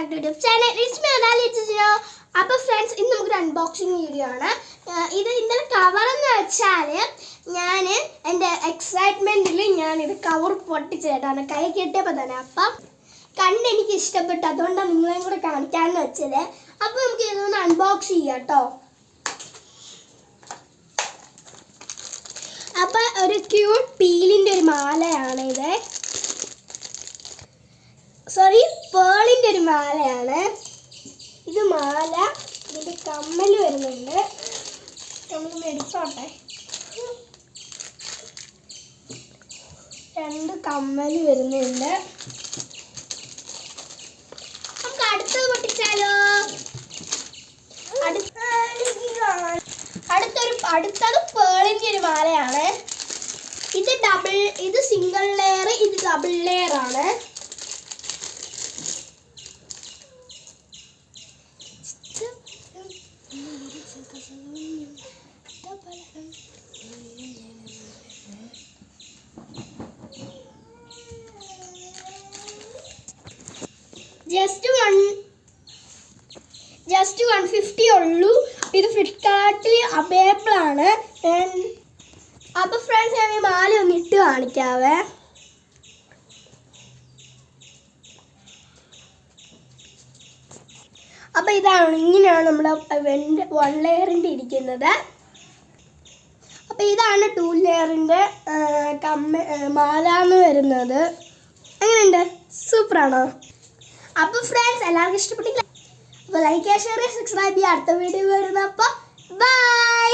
back to YouTube channel. It's me Anali. അപ്പോൾ friends ഇന്ന് നമുക്കൊരു അൺബോക്സിങ് വീഡിയോ ആണ്. ഇത് ഇന്നലെ കവറെന്ന് വെച്ചാൽ ഞാൻ എൻ്റെ എക്സൈറ്റ്മെൻറ്റിൽ ഞാനിത് കവർ പൊട്ടിച്ചേട്ടാണ് കൈ കെട്ടിയപ്പോൾ തന്നെ. അപ്പം കണ്ടെനിക്ക് ഇഷ്ടപ്പെട്ടു, അതുകൊണ്ടാണ് നിങ്ങളെയും കൂടെ കാണിക്കാമെന്ന് വെച്ചത്. അപ്പോൾ നമുക്ക് ഇതൊന്ന് അൺബോക്സ് ചെയ്യാം കേട്ടോ. അപ്പം ഒരു ക്യൂട്ട് പീലിൻ്റെ ഒരു മാലയാണ് ഇത്. സോറി, പേളിൻ്റെ ഒരു മാലയാണ് ഇത്. മാല, ഇതിൻ്റെ കമ്മൽ വരുന്നുണ്ട്. നമ്മൾ മേടിച്ചോട്ടെ. 2 കമ്മൽ വരുന്നുണ്ട്. നമുക്ക് അടുത്തത് പൊട്ടിച്ചാലോ? അടുത്തത് പേളിൻ്റെ ഒരു മാലയാണ്. ഇത് സിംഗിൾ ലെയർ, ഇത് ഡബിൾ ലെയർ ആണ്. ജസ്റ്റ് 150 ഉള്ളൂ. ഇത് ഫ്ലിപ്കാർട്ടിൽ അവൈലബിൾ ആണ്. അപ്പോൾ ഫ്രണ്ട്സ്, ഞാൻ ഈ മാല ഒന്ന് ഇട്ട് കാണിക്കാവേ. അപ്പോൾ ഇതാണ്, ഇങ്ങനെയാണ് നമ്മുടെ 1 ലെയറിൻ്റെ ഇരിക്കുന്നത്. അപ്പോൾ ഇതാണ് 2 ലെയറിൻ്റെ മാല എന്ന് വരുന്നത്. എങ്ങനെയുണ്ട്? സൂപ്പറാണോ? അപ്പോൾ ഫ്രണ്ട്സ്, എല്ലാവർക്കും ഇഷ്ടപ്പെട്ടില്ല. അപ്പോൾ ലൈക്ക് ചെയ്യുക, ഷെയർ ചെയ്യുക, സബ്സ്ക്രൈബ് ചെയ്യുക. അടുത്ത വീഡിയോ വരുന്നപ്പോൾ ബൈ.